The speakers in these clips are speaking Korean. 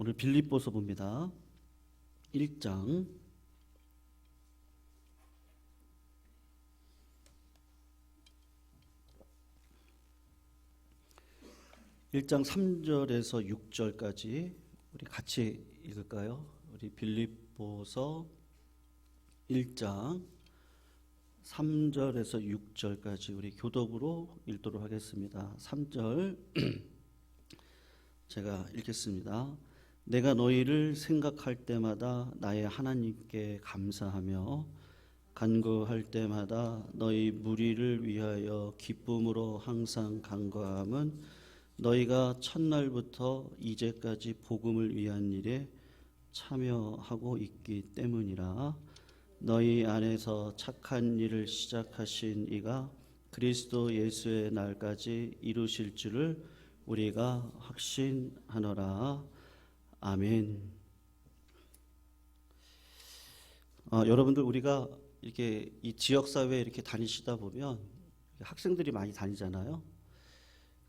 오늘 빌립보서 봅니다. 1장 3절에서 6절까지 우리 같이 읽을까요? 우리 빌립보서 1장 3절에서 6절까지 우리 교독으로 읽도록 하겠습니다. 3절 제가 읽겠습니다. 내가 너희를 생각할 때마다 나의 하나님께 감사하며 간구할 때마다 너희 무리를 위하여 기쁨으로 항상 간구함은 너희가 첫날부터 이제까지 복음을 위한 일에 참여하고 있기 때문이라. 너희 안에서 착한 일을 시작하신 이가 그리스도 예수의 날까지 이루실 줄을 우리가 확신하노라. 아멘. 여러분들 우리가 이렇게 이 지역 사회에 이렇게 다니시다 보면 학생들이 많이 다니잖아요.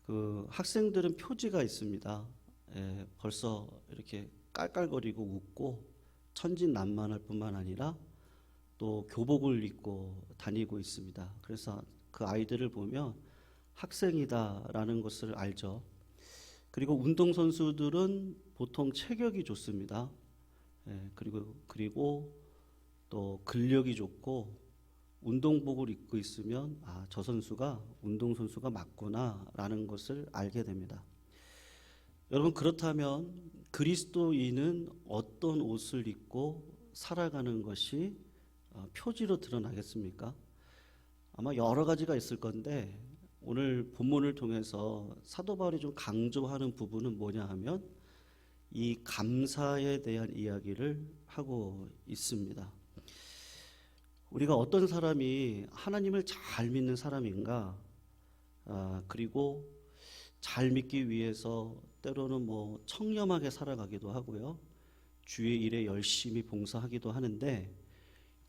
그 학생들은 표지가 있습니다. 벌써 이렇게 깔깔거리고 웃고 천진난만할 뿐만 아니라 또 교복을 입고 다니고 있습니다. 그래서 그 아이들을 보면 학생이다라는 것을 알죠. 그리고 운동선수들은 보통 체격이 좋습니다. 그리고 또 근력이 좋고 운동복을 입고 있으면 저 선수가 운동선수가 맞구나라는 것을 알게 됩니다. 여러분, 그렇다면 그리스도인은 어떤 옷을 입고 살아가는 것이 표지로 드러나겠습니까? 아마 여러 가지가 있을 건데 오늘 본문을 통해서 사도 바울이 좀 강조하는 부분은 뭐냐 하면 이 감사에 대한 이야기를 하고 있습니다. 우리가 어떤 사람이 하나님을 잘 믿는 사람인가, 그리고 잘 믿기 위해서 때로는 청렴하게 살아가기도 하고요, 주의 일에 열심히 봉사하기도 하는데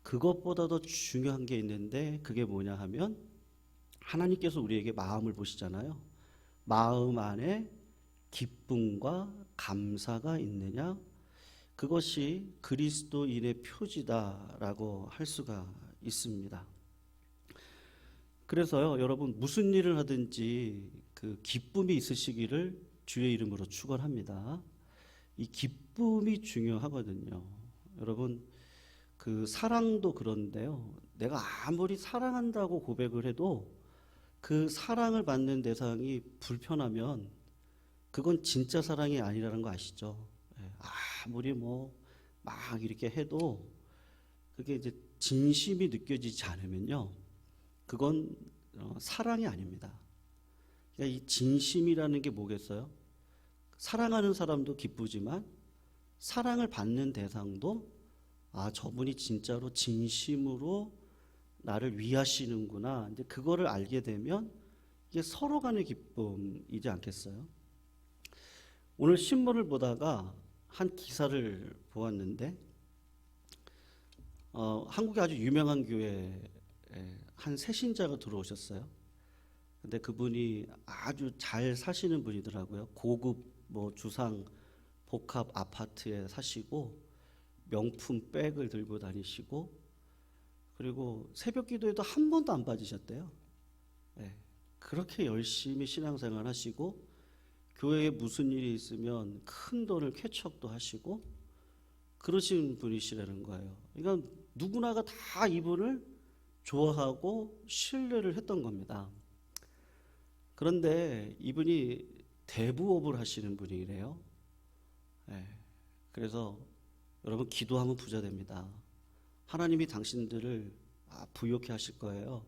그것보다 더 중요한 게 있는데 그게 뭐냐 하면 하나님께서 우리에게 마음을 보시잖아요. 마음 안에 기쁨과 감사가 있느냐, 그것이 그리스도인의 표지다라고 할 수가 있습니다. 그래서요, 여러분 무슨 일을 하든지 그 기쁨이 있으시기를 주의 이름으로 축원합니다. 이 기쁨이 중요하거든요. 여러분, 그 사랑도 그런데요, 내가 아무리 사랑한다고 고백을 해도 그 사랑을 받는 대상이 불편하면 그건 진짜 사랑이 아니라는 거 아시죠? 아무리 막 이렇게 해도 그게 이제 진심이 느껴지지 않으면요, 그건 사랑이 아닙니다. 그러니까 이 진심이라는 게 뭐겠어요? 사랑하는 사람도 기쁘지만 사랑을 받는 대상도 저분이 진짜로 진심으로 나를 위하시는구나, 이제 그거를 알게 되면 이게 서로 간의 기쁨이지 않겠어요? 오늘 신문을 보다가 한 기사를 보았는데 한국에 아주 유명한 교회에 한 새신자가 들어오셨어요. 근데 그분이 아주 잘 사시는 분이더라고요. 고급 주상 복합 아파트에 사시고 명품 백을 들고 다니시고, 그리고 새벽 기도에도 한 번도 안 빠지셨대요. 그렇게 열심히 신앙생활 하시고 교회에 무슨 일이 있으면 큰 돈을 쾌척도 하시고 그러신 분이시라는 거예요. 그러니까 누구나가 다 이분을 좋아하고 신뢰를 했던 겁니다. 그런데 이분이 대부업을 하시는 분이래요. 그래서 여러분, 기도하면 부자 됩니다. 하나님이 당신들을 부욕해 하실 거예요.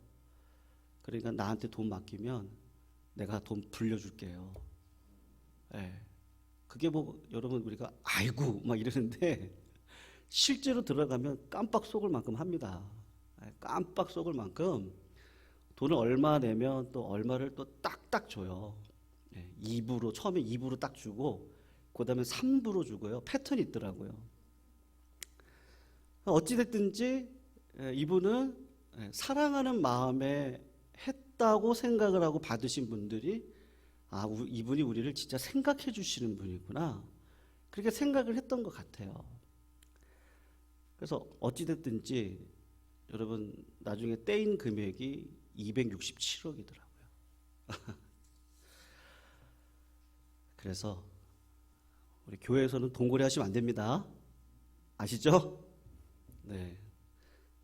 그러니까 나한테 돈 맡기면 내가 돈 불려줄게요. 그게 여러분, 우리가 아이고 막 이러는데 실제로 들어가면 깜빡 속을 만큼 합니다. 깜빡 속을 만큼 돈을 얼마 내면 또 얼마를 또 딱딱 줘요. 2부로, 처음에 2부로 딱 주고 그 다음에 3부로 주고요. 패턴이 있더라고요. 어찌됐든지 이분은 사랑하는 마음에 했다고 생각을 하고 받으신 분들이 이분이 우리를 진짜 생각해 주시는 분이구나, 그렇게 생각을 했던 것 같아요. 그래서 어찌됐든지 여러분 나중에 떼인 금액이 267억이더라고요. 그래서 우리 교회에서는 돈고래 하시면 안 됩니다. 아시죠? 네.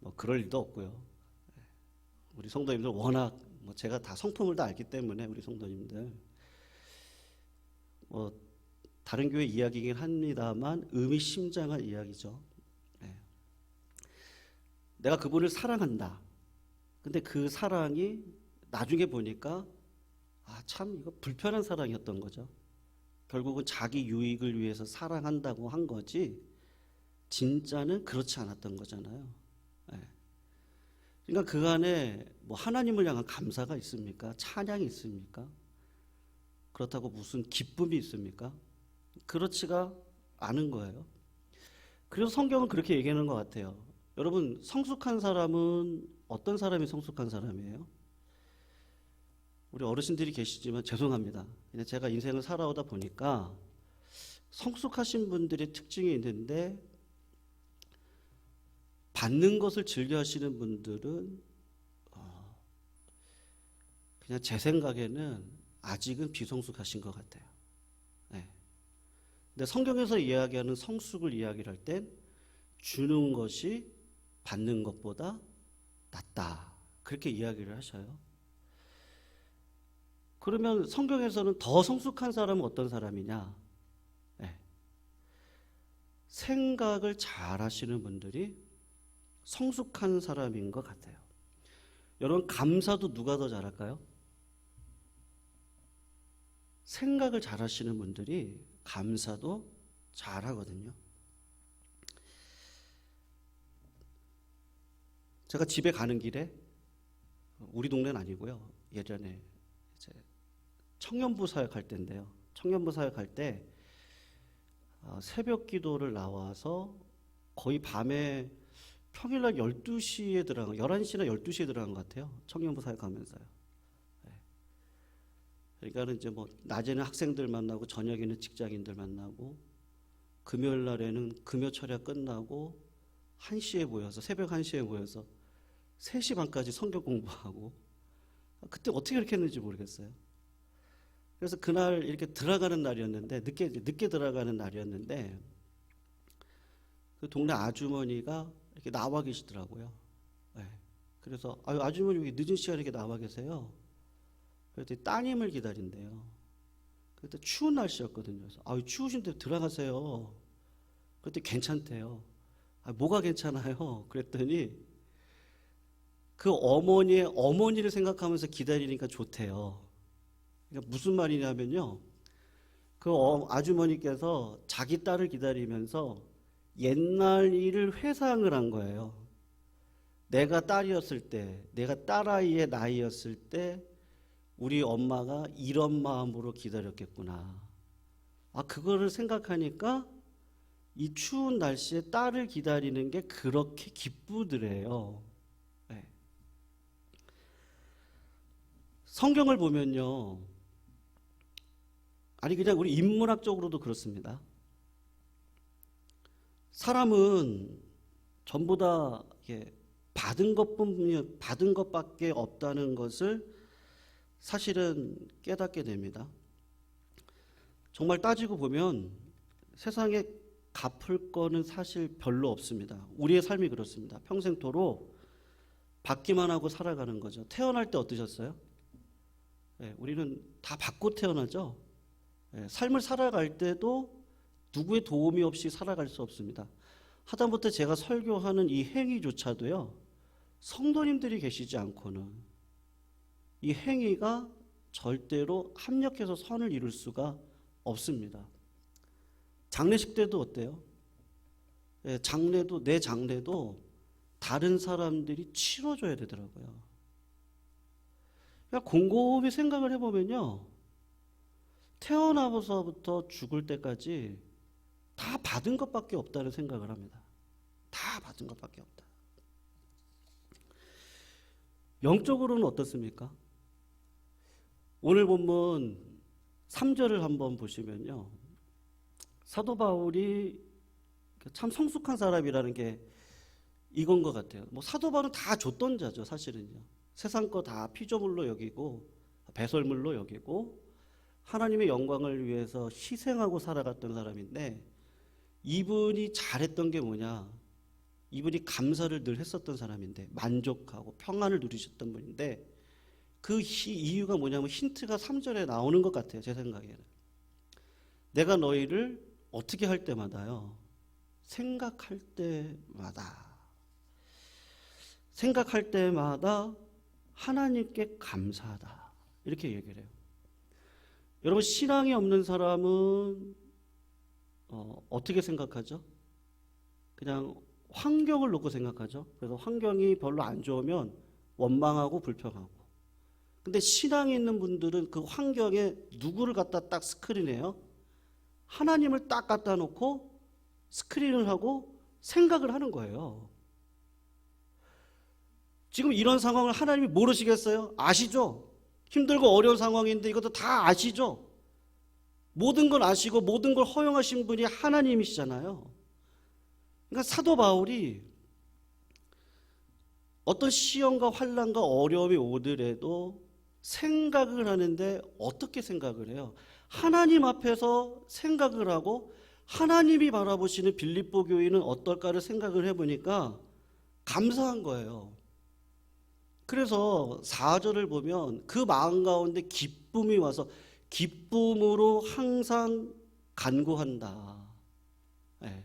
뭐 그럴 일도 없고요. 우리 성도님들 워낙 뭐 제가 다 성품을 다 알기 때문에 우리 성도님들 뭐 다른 교회 이야기이긴 합니다만 의미심장한 이야기죠. 네. 내가 그분을 사랑한다. 근데 그 사랑이 나중에 보니까 참 이거 불편한 사랑이었던 거죠. 결국은 자기 유익을 위해서 사랑한다고 한 거지 진짜는 그렇지 않았던 거잖아요. 네. 그러니까 그 안에 뭐 하나님을 향한 감사가 있습니까? 찬양이 있습니까? 그렇다고 무슨 기쁨이 있습니까? 그렇지가 않은 거예요. 그래서 성경은 그렇게 얘기하는 것 같아요. 여러분, 성숙한 사람은 어떤 사람이 성숙한 사람이에요? 우리 어르신들이 계시지만 죄송합니다. 그냥 제가 인생을 살아오다 보니까 성숙하신 분들의 특징이 있는데 받는 것을 즐겨 하시는 분들은 그냥 제 생각에는 아직은 비성숙하신 것 같아요. 네. 근데 성경에서 이야기하는 성숙을 이야기할 땐 주는 것이 받는 것보다 낫다. 그렇게 이야기를 하셔요. 그러면 성경에서는 더 성숙한 사람은 어떤 사람이냐? 네. 생각을 잘 하시는 분들이 성숙한 사람인 것 같아요. 여러분, 감사도 누가 더 잘할까요? 생각을 잘 하시는 분들이 감사도 잘 하거든요. 제가 집에 가는 길에 우리 동네는 아니고요. 예전에 이제 청년부 사역할 때인데요. 청년부 사역할 때 새벽 기도를 나와서 거의 밤에 평일날 12시에 들어간 11시나 12시에 들어간 것 같아요. 청년부 사역하면서요. 네. 그러니까는 이제 뭐 낮에는 학생들 만나고 저녁에는 직장인들 만나고 금요일 날에는 금요 철야 끝나고 1시에 모여서 새벽 1시에 모여서 3시 반까지 성경 공부하고 그때 어떻게 그렇게 했는지 모르겠어요. 그래서 그날 이렇게 들어가는 날이었는데 늦게 들어가는 날이었는데 그 동네 아주머니가 이렇게 나와 계시더라고요. 네. 그래서 아주머니 왜 늦은 시간에 이렇게 나와 계세요? 그랬더니 따님을 기다린대요. 그때 추운 날씨였거든요. 그래서 추우신데 들어가세요. 그랬더니 괜찮대요. 뭐가 괜찮아요? 그랬더니 그 어머니를 생각하면서 기다리니까 좋대요. 그러니까 무슨 말이냐면요. 그 아주머니께서 자기 딸을 기다리면서 옛날 일을 회상을 한 거예요. 내가 딸이었을 때, 내가 딸아이의 나이였을 때 우리 엄마가 이런 마음으로 기다렸겠구나. 그거를 생각하니까 이 추운 날씨에 딸을 기다리는 게 그렇게 기쁘더래요. 네. 성경을 보면요. 그냥 우리 인문학적으로도 그렇습니다. 사람은 전부 다 받은 것밖에 없다는 것을 사실은 깨닫게 됩니다. 정말 따지고 보면 세상에 갚을 거는 사실 별로 없습니다. 우리의 삶이 그렇습니다. 평생토록 받기만 하고 살아가는 거죠. 태어날 때 어떠셨어요? 네, 우리는 다 받고 태어나죠. 네, 삶을 살아갈 때도 누구의 도움이 없이 살아갈 수 없습니다. 하다못해 제가 설교하는 이 행위조차도요. 성도님들이 계시지 않고는 이 행위가 절대로 합력해서 선을 이룰 수가 없습니다. 장례식 때도 어때요? 네, 내 장례도 다른 사람들이 치러줘야 되더라고요. 그러니까 곰곰이 생각을 해보면요. 태어나서부터 죽을 때까지 다 받은 것밖에 없다는 생각을 합니다. 다 받은 것밖에 없다. 영적으로는 어떻습니까? 오늘 본문 3절을 한번 보시면요. 사도 바울이 참 성숙한 사람이라는 게 이건 것 같아요. 뭐 사도 바울은 다 줬던 자죠, 사실은요. 세상 거 다 피조물로 여기고 배설물로 여기고 하나님의 영광을 위해서 희생하고 살아갔던 사람인데, 이분이 잘했던 게 뭐냐? 이분이 감사를 늘 했었던 사람인데, 만족하고 평안을 누리셨던 분인데, 그 이유가 뭐냐면 힌트가 3절에 나오는 것 같아요, 제 생각에는. 내가 너희를 어떻게 할 때마다요, 생각할 때마다 하나님께 감사하다, 이렇게 얘기를 해요. 여러분, 신앙이 없는 사람은 어떻게 생각하죠? 그냥 환경을 놓고 생각하죠. 그래서 환경이 별로 안 좋으면 원망하고 불평하고. 근데 신앙이 있는 분들은 그 환경에 누구를 갖다 딱 스크린해요? 하나님을 딱 갖다 놓고 스크린을 하고 생각을 하는 거예요. 지금 이런 상황을 하나님이 모르시겠어요? 아시죠? 힘들고 어려운 상황인데 이것도 다 아시죠? 모든 걸 아시고 모든 걸 허용하신 분이 하나님이시잖아요. 그러니까 사도 바울이 어떤 시험과 환난과 어려움이 오더라도 생각을 하는데 어떻게 생각을 해요? 하나님 앞에서 생각을 하고 하나님이 바라보시는 빌립보 교회는 어떨까를 생각을 해보니까 감사한 거예요. 그래서 4절을 보면 그 마음 가운데 기쁨이 와서 기쁨으로 항상 간구한다. 네.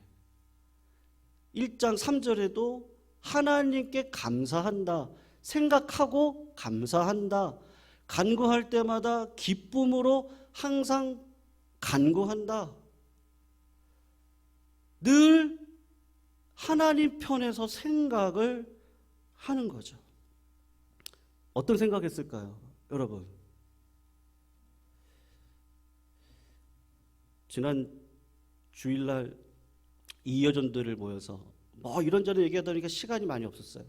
1장 3절에도 하나님께 감사한다. 생각하고 감사한다. 간구할 때마다 기쁨으로 항상 간구한다. 늘 하나님 편에서 생각을 하는 거죠. 어떤 생각했을까요, 여러분? 지난 주일날 이여전들을 모여서 뭐 이런저런 얘기하다 보니까 시간이 많이 없었어요.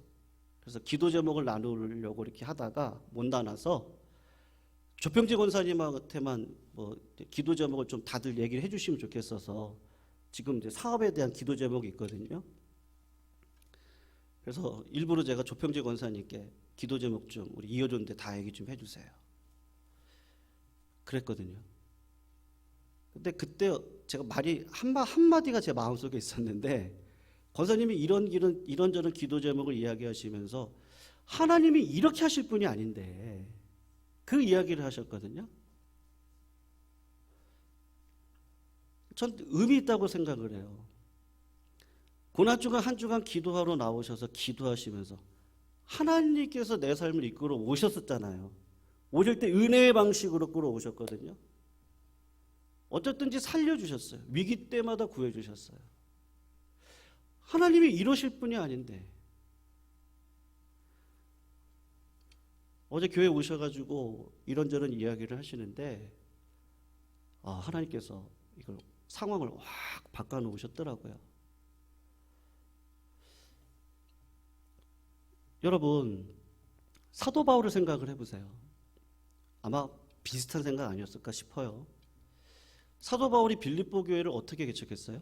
그래서 기도 제목을 나누려고 이렇게 하다가 못 나눠서 조평재 권사님한테만 뭐 기도 제목을 좀 다들 얘기를 해주시면 좋겠어서 지금 이제 사업에 대한 기도 제목이 있거든요. 그래서 일부러 제가 조평재 권사님께 기도 제목 좀 우리 이어전대 다 얘기 좀 해주세요, 그랬거든요. 근데 그때 제가 말이 한마디가 제 마음속에 있었는데, 권사님이 이런저런 기도 제목을 이야기하시면서 하나님이 이렇게 하실 분이 아닌데 그 이야기를 하셨거든요. 전 의미 있다고 생각을 해요. 고난주간 한 주간 기도하러 나오셔서 기도하시면서 하나님께서 내 삶을 이끌어 오셨었잖아요. 오실 때 은혜의 방식으로 끌어오셨거든요. 어쨌든지 살려주셨어요. 위기 때마다 구해주셨어요. 하나님이 이러실 분이 아닌데, 어제 교회 오셔가지고 이런저런 이야기를 하시는데 하나님께서 이걸 상황을 확 바꿔놓으셨더라고요. 여러분, 사도 바울을 생각을 해보세요. 아마 비슷한 생각 아니었을까 싶어요. 사도 바울이 빌립보 교회를 어떻게 개척했어요?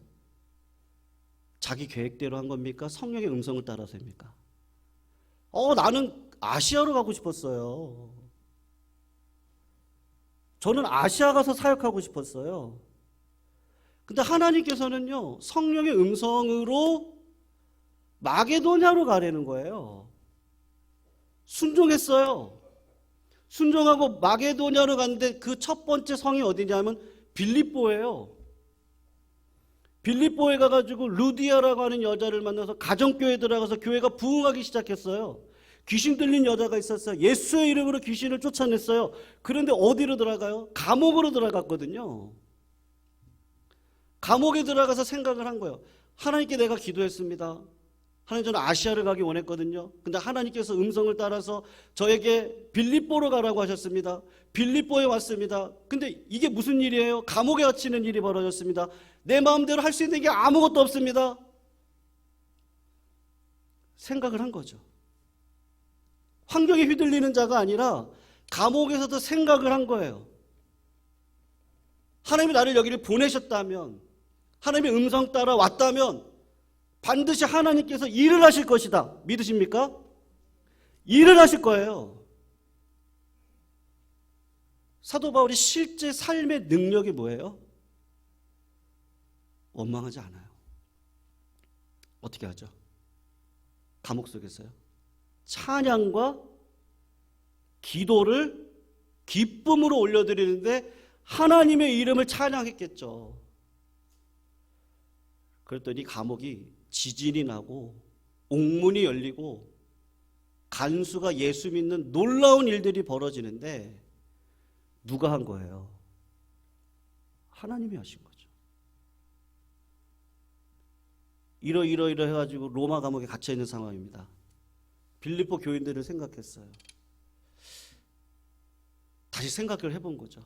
자기 계획대로 한 겁니까? 성령의 음성을 따라서입니까? 나는 아시아로 가고 싶었어요. 저는 아시아 가서 사역하고 싶었어요. 근데 하나님께서는요, 성령의 음성으로 마게도냐로 가라는 거예요. 순종했어요. 순종하고 마게도냐로 갔는데 그 첫 번째 성이 어디냐면 빌립보예요. 빌립보에 가가지고 루디아라고 하는 여자를 만나서 가정교회에 들어가서 교회가 부흥하기 시작했어요. 귀신 들린 여자가 있었어요. 예수의 이름으로 귀신을 쫓아냈어요. 그런데 어디로 들어가요? 감옥으로 들어갔거든요. 감옥에 들어가서 생각을 한 거예요. 하나님께 내가 기도했습니다. 하나님, 저는 아시아를 가기 원했거든요. 근데 하나님께서 음성을 따라서 저에게 빌립보로 가라고 하셨습니다. 빌립보에 왔습니다. 근데 이게 무슨 일이에요? 감옥에 갇히는 일이 벌어졌습니다. 내 마음대로 할 수 있는 게 아무것도 없습니다. 생각을 한 거죠. 환경에 휘둘리는 자가 아니라 감옥에서도 생각을 한 거예요. 하나님이 나를 여기를 보내셨다면, 하나님의 음성 따라 왔다면 반드시 하나님께서 일을 하실 것이다. 믿으십니까? 일을 하실 거예요. 사도 바울이 실제 삶의 능력이 뭐예요? 원망하지 않아요. 어떻게 하죠? 감옥 속에서요. 찬양과 기도를 기쁨으로 올려드리는데 하나님의 이름을 찬양했겠죠. 그랬더니 감옥이 지진이 나고 옥문이 열리고 간수가 예수 믿는 놀라운 일들이 벌어지는데 누가 한 거예요? 하나님이 하신 거죠. 이러 해가지고 로마 감옥에 갇혀 있는 상황입니다. 빌립보 교인들을 생각했어요. 다시 생각을 해본 거죠.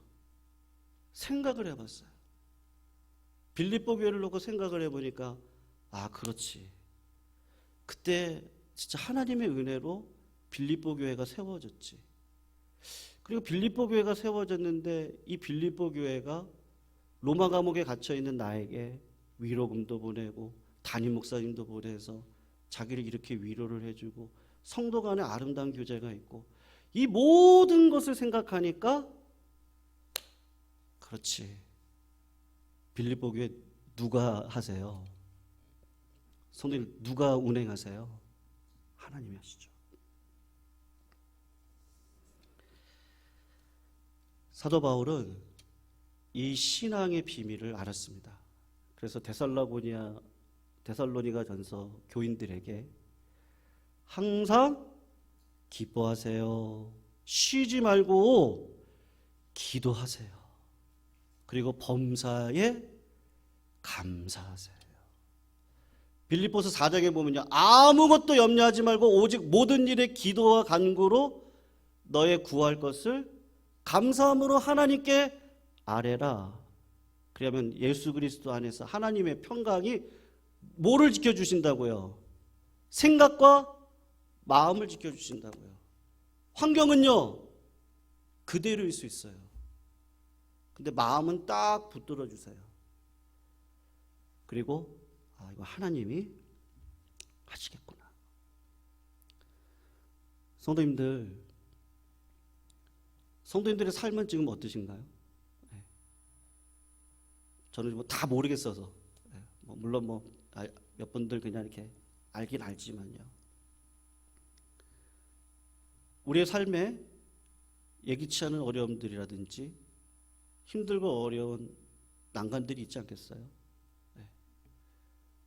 생각을 해봤어요. 빌립보 교회를 놓고 생각을 해보니까 그렇지. 그때 진짜 하나님의 은혜로 빌립보 교회가 세워졌지. 그리고 빌립보 교회가 세워졌는데 이 빌립보 교회가 로마 감옥에 갇혀있는 나에게 위로금도 보내고 담임 목사님도 보내서 자기를 이렇게 위로를 해주고 성도 간에 아름다운 교제가 있고 이 모든 것을 생각하니까 그렇지. 빌립보 교회 누가 하세요? 성도님 누가 운행하세요? 하나님이 하시죠. 사도 바울은 이 신앙의 비밀을 알았습니다. 그래서 데살로니가 전서 교인들에게 항상 기뻐하세요. 쉬지 말고 기도하세요. 그리고 범사에 감사하세요. 빌립보서 4장에 보면요. 아무것도 염려하지 말고 오직 모든 일에 기도와 간구로 너의 구할 것을 감사함으로 하나님께 아뢰라. 그러면 예수 그리스도 안에서 하나님의 평강이 뭐를 지켜주신다고요? 생각과 마음을 지켜주신다고요. 환경은요 그대로일 수 있어요. 근데 마음은 딱 붙들어 주세요. 그리고 이거 하나님이 하시겠구나. 성도님들의 삶은 지금 어떠신가요? 저는 다 모르겠어서 물론 몇 분들 그냥 이렇게 알긴 알지만요. 우리의 삶에 예기치 않은 어려움들이라든지 힘들고 어려운 난관들이 있지 않겠어요?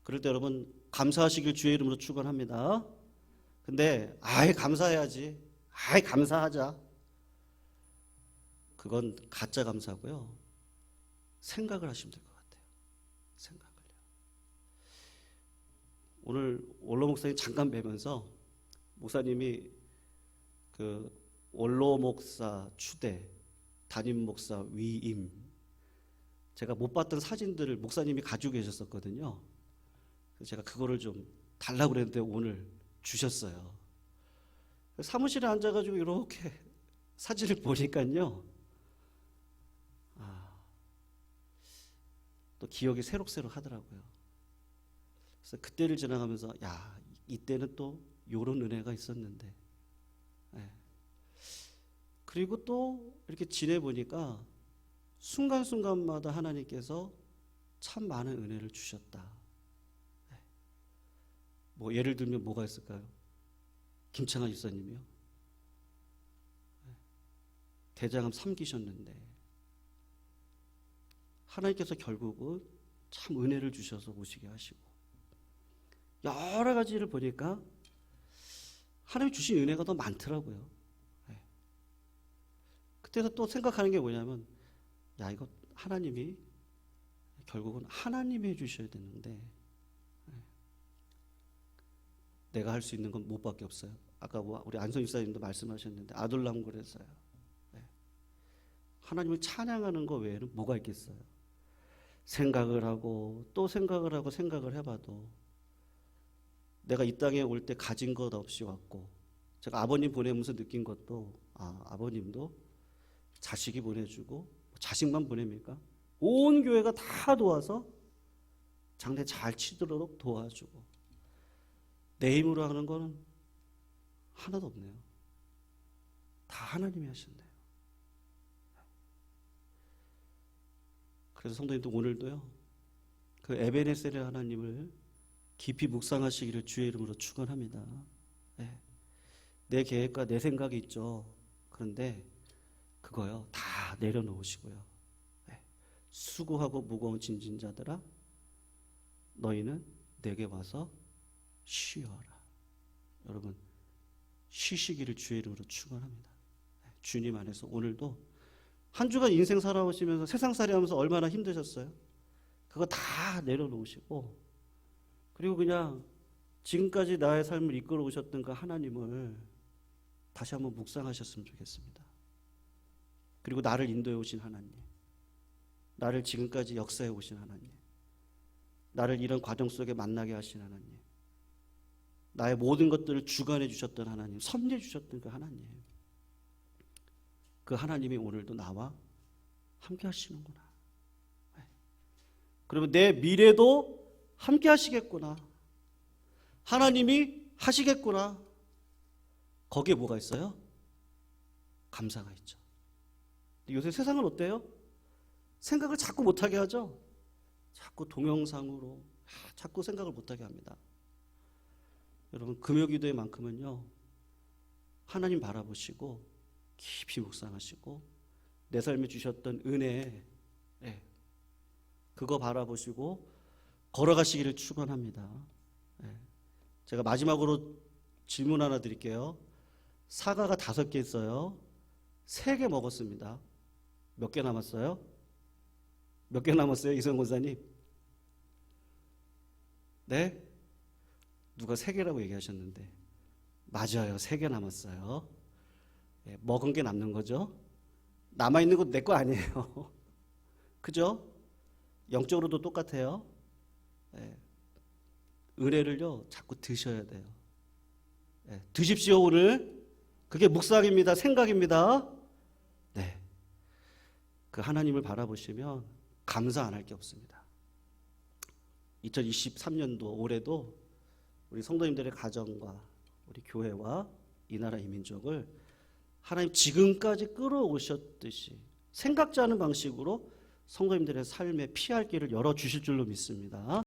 그럴 때 여러분 감사하시길 주의 이름으로 축원합니다. 근데 감사해야지. 감사하자. 그건 가짜 감사고요. 생각을 하시면 될 것 같아요. 생각을요. 오늘 원로 목사님 잠깐 뵈면서 목사님이 그 원로 목사 추대, 담임 목사 위임 제가 못 봤던 사진들을 목사님이 가지고 계셨었거든요. 그래서 제가 그거를 좀 달라고 그랬는데 오늘 주셨어요. 사무실에 앉아가지고 이렇게 사진을 보니까요. 또 기억이 새록새록 하더라고요. 그래서 그때를 지나가면서 이때는 또 이런 은혜가 있었는데 그리고 또 이렇게 지내보니까 순간순간마다 하나님께서 참 많은 은혜를 주셨다. 예를 들면 뭐가 있을까요? 김창환 집사님이요. 대장암 3기셨는데 하나님께서 결국은 참 은혜를 주셔서 오시게 하시고 여러 가지를 보니까 하나님이 주신 은혜가 더 많더라고요. 그때서 또 생각하는 게 뭐냐면 이거 하나님이 결국은 하나님이 해주셔야 되는데 내가 할 수 있는 건 뭐밖에 없어요. 아까 우리 안성 집사님도 말씀하셨는데 아둘람굴에서요. 하나님을 찬양하는 거 외에는 뭐가 있겠어요. 생각을 하고 또 생각을 하고 생각을 해봐도 내가 이 땅에 올 때 가진 것 없이 왔고 제가 아버님 보내면서 느낀 것도 아버님도 자식이 보내주고 자식만 보냅니까? 온 교회가 다 도와서 장래 잘 치도록 도와주고 내 힘으로 하는 거는 하나도 없네요. 다 하나님이 하신대요. 그래서 성도님들 오늘도요, 그 에베네셀의 하나님을 깊이 묵상하시기를 주의 이름으로 축원합니다. 네. 내 계획과 내 생각이 있죠. 그런데 그거요 다 내려놓으시고요. 네. 수고하고 무거운 짐진 자들아 너희는 내게 와서 쉬어라. 여러분 쉬시기를 주의 이름으로 축원합니다. 네. 주님 안에서 오늘도 한 주간 인생 살아오시면서 세상살이 하면서 얼마나 힘드셨어요? 그거 다 내려놓으시고 그리고 그냥 지금까지 나의 삶을 이끌어 오셨던 그 하나님을 다시 한번 묵상하셨으면 좋겠습니다. 그리고 나를 인도해 오신 하나님, 나를 지금까지 역사해 오신 하나님, 나를 이런 과정 속에 만나게 하신 하나님, 나의 모든 것들을 주관해 주셨던 하나님, 섭리해 주셨던 그 하나님, 그 하나님이 오늘도 나와 함께 하시는구나. 그러면 내 미래도 함께 하시겠구나. 하나님이 하시겠구나. 거기에 뭐가 있어요? 감사가 있죠. 요새 세상은 어때요? 생각을 자꾸 못하게 하죠. 자꾸 동영상으로 자꾸 생각을 못하게 합니다. 여러분 금요기도회만큼은요 하나님 바라보시고 깊이 묵상하시고 내 삶에 주셨던 은혜 그거 바라보시고 걸어가시기를 축원합니다. 제가 마지막으로 질문 하나 드릴게요. 사과가 5개 있어요. 3개 먹었습니다. 몇 개 남았어요? 몇 개 남았어요, 이성 권사님? 네? 누가 3개라고 얘기하셨는데 맞아요, 3개 남았어요. 먹은 게 남는 거죠. 남아있는 건 내 거 아니에요. 그죠? 영적으로도 똑같아요. 은혜를요 자꾸 드셔야 돼요. 드십시오. 오늘 그게 묵상입니다. 생각입니다. 네, 그 하나님을 바라보시면 감사 안 할 게 없습니다. 2023년도 올해도 우리 성도님들의 가정과 우리 교회와 이 나라 이 민족을 하나님 지금까지 끌어오셨듯이 생각지 않은 방식으로 성도님들의 삶에 피할 길을 열어주실 줄로 믿습니다.